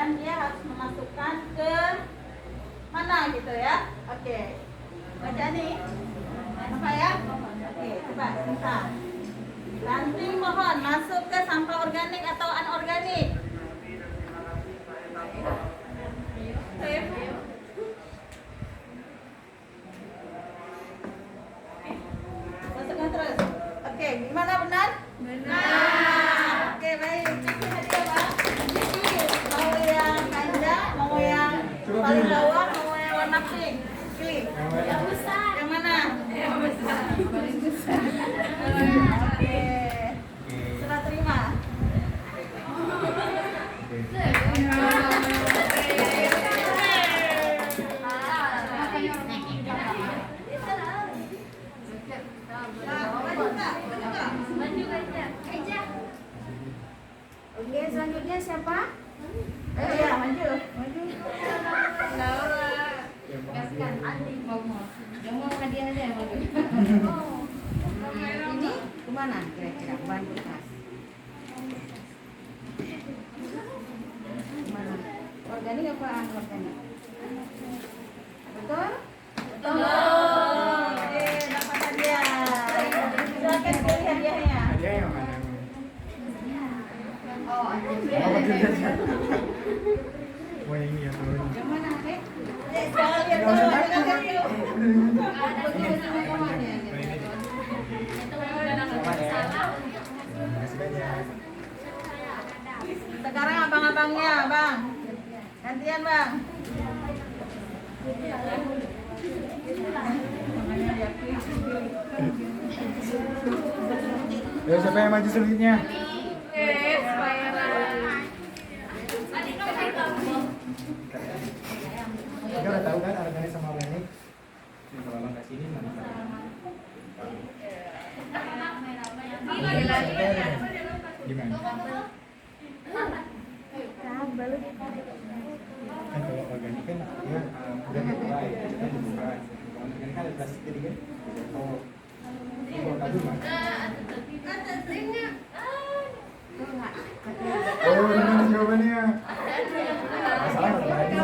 dan dia harus memasukkan ke mana gitu ya. Oke. Baca nih. Apa ya? Oke, coba kita. Ranting pohon masuk ke sampah organik atau anorganik? Masukkan terus. Oke, gimana benar? Benar. Oke, baik. Cek hadiah, Pak. Mau yang panjang, mau yang paling bawah, mau yang warna pink? Pilih. Yang besar. Yang mana? Yang besar. Paling besar. Oke. Serah terima. Oke, selanjutnya siapa? Ya, maju. Laura. Gaskan Andi mau. Yang mau hadiah aja yang mau. Ini kemana kira-kira? Ban bekas. Kemana? Organik apa anorganik? Betul? Betul. Oke, dapat hadiah. Silakan pilih hadiahnya. Hadiah yang mana? Oh, ada. Oh yang ini ya tuh. Yang mana, Dek? Jangan lihat dulu, silakan yuk. Ada tuh sama kawannya. Makasih banyak. Sekarang abang-abangnya, Bang. Gantian, Bang. Ayo siapa yang maju selanjutnya? Kita udah tahu kan organik sama organik. Ini kalau abang kasih ini mana? Gimana? Kan kalau organik kan dia udah dibuat, kita dibuat. Kalau organik kan ada plastik jadi kan. Oh, ini kalau kado mah. Oh, gimana jawabannya? Masalah jawabannya.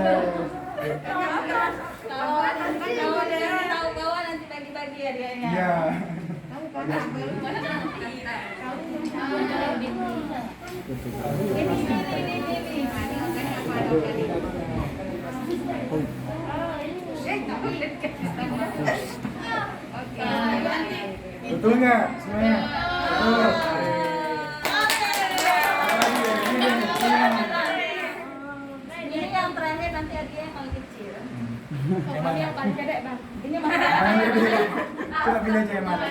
Kalau dia tahu bawa nanti bagi-bagi hadiahnya. Iya. Betul nggak semuanya? Betul. Ini yang terakhir nanti hadiahnya paling kecil. Yang mana? Yang paling gede, Bang. Ini mana? Mana yang pilih? Coba pilih aja yang mana.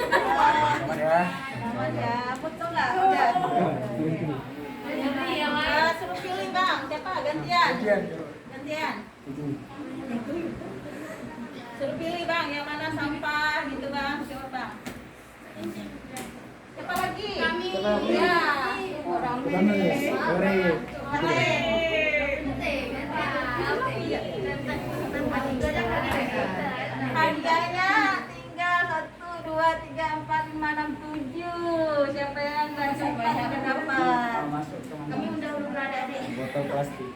Selamat ya. Selamat ya. Betul nggak? Udah. Suruh pilih, Bang. Siapa? Gantian. Gantian. Gantian. Suruh pilih, Bang, yang mana sampah gitu, Bang. Coba, Bang. Siapa lagi? Kami. Ya. Orang Pertama nih, Ore. Hadiahnya tinggal 1, 2, 3, 4, 5, 6, 7. Siapa yang nggak sempat yang dapat? Kami undang-undang adik-adik. Botol plastik.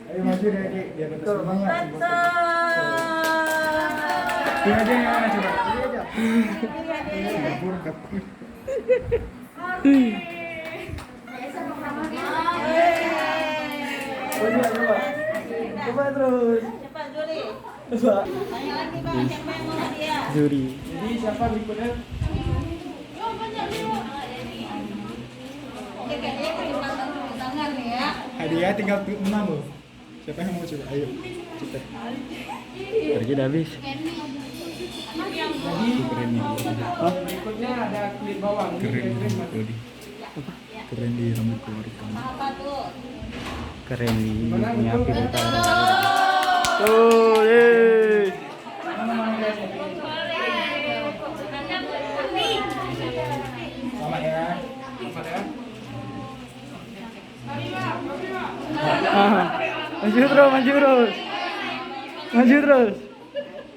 Ayo maju deh, Dik. Biar betul banget. Betul. Pilih aja yang mana coba. Pilih aja. Pilih hadiahnya. Dapur, dapur. Coba, coba. Coba terus. Cepat, Juli. Coba. Tanya lagi, Bang. Siapa yang mau hadiah? Juri. Jadi siapa berikutnya? Ini kayaknya kesempatan tepuk tangan nih ya. Hadiah tinggal 6 loh. Siapa yang mau coba? Ayo, cepet. Pergi udah habis. Jadi Keren nih. Hah? berikutnya ada kulit bawang. Ini Keren kira-kira nih gimana? Kodi. Apa? Keren di rambut keluar kamu. Apa tuh? Keren nih punya api utara. Tuh, yeay. Mana manggilnya? Selamat ya. Selamat ya. Ah, maju terus, maju terus. Maju terus.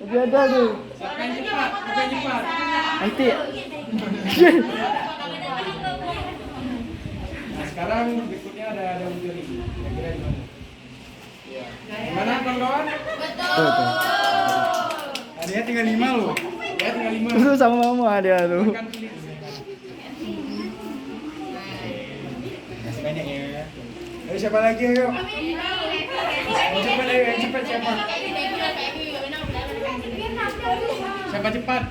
Masih ada tuh. Siapa yang cepat? Siapa yang cepat? Nanti. Nah, sekarang sekarang berikutnya ada uji lagi. Kira-kira gimana? Iya. Gimana kawan-kawan? Tuh, tuh. Dia tinggal 5 loh. Dia tinggal 5. Itu sama mama dia tuh. Kan pilih. Masih banyak ya. Ayo siapa lagi ayo? Cepat ayo, yang cepat siapa? Siapa cepat?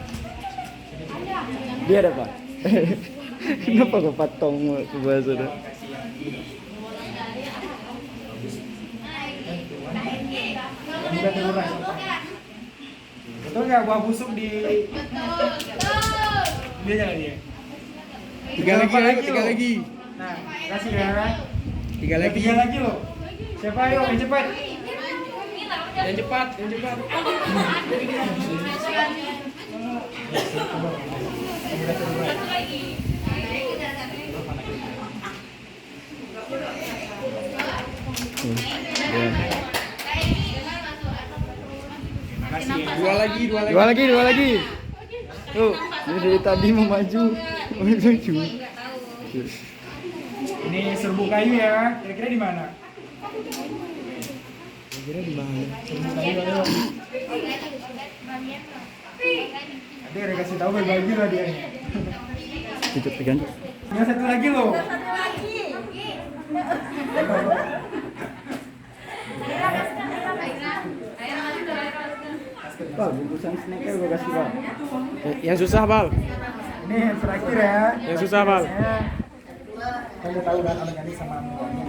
Dia ada pak. Kenapa kau patong sebelah sana? Udah terurai. Betul nggak buah busuk di? Dia jangan dia. Tiga lagi. Nah, kasih ya. Tiga lagi loh. Siapa ayo yang cepat? Yang cepat. Dua lagi. Tuh, dia dari tadi mau maju. Ini serbuk kayu ya. Kira-kira di mana? Serbuk kayu ayo. Ada yang kasih tahu berbagi lah dia. Cucuk diganti. Tinggal satu lagi loh. Satu lagi. Pak, bungkusan snacknya gue kasih pak. Yang susah, Bal. Ini yang terakhir ya. Yang susah, Bal. Kita udah tahu kan organik sama anuannya.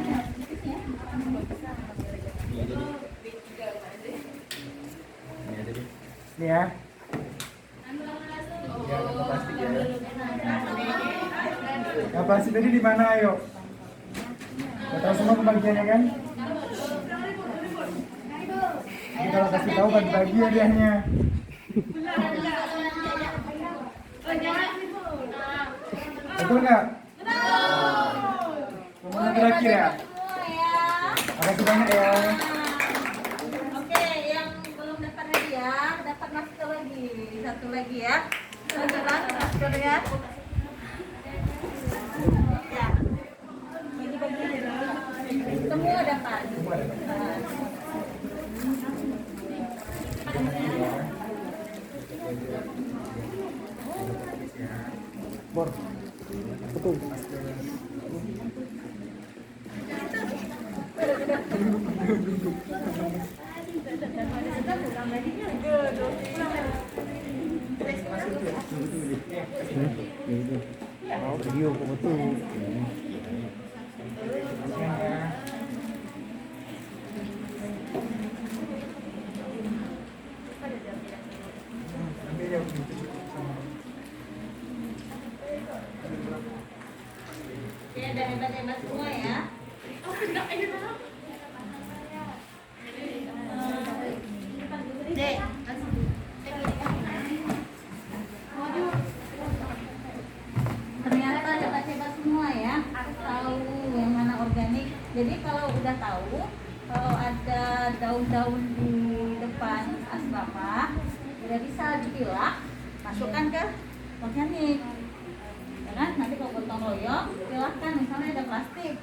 Ini ya. Ya, kantong plastik ya. Yang plastik tadi di mana ayo? Udah tahu semua pembagiannya kan? Jadi kalau kasih tahu bagi hadiahnya. Betul nggak? Kemudian terakhir ya. Makasih banyak ya. Oke, yang belum dapat hadiah dapat masker lagi. Satu lagi ya. Silakan maskernya. Ya. Bagi-bagi aja. Semua dapat. Bor. Betul. Oh, video kok betul. Ya, ada hebat-hebat semua ya. Dek, ternyata hebat-hebat semua ya. Tahu yang mana organik. Jadi kalau udah tahu, kalau ada daun-daun di depan asbaba, udah bisa dipilah, masukkan ke organik. Ya kan? Nanti kalau gotong royong, silahkan misalnya ada plastik,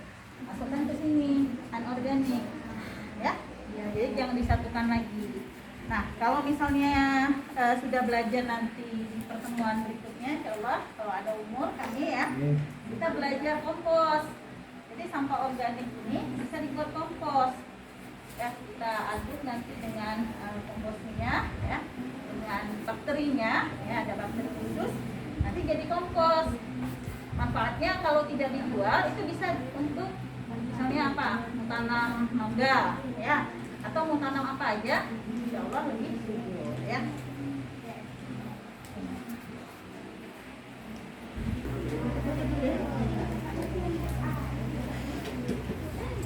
masukkan ke sini, anorganik, ya. Jadi jangan disatukan lagi. Nah, kalau misalnya sudah belajar nanti di pertemuan berikutnya, insya Allah kalau ada umur kami ya, kita belajar kompos. Jadi sampah organik ini bisa dibuat kompos. Ya, kita aduk nanti dengan komposnya, ya, dengan bakterinya, ya ada bakteri khusus, nanti jadi kompos. Manfaatnya kalau tidak dijual itu bisa untuk misalnya apa, mau tanam mangga, ya, atau mau tanam apa aja, insya Allah lebih subur, ya.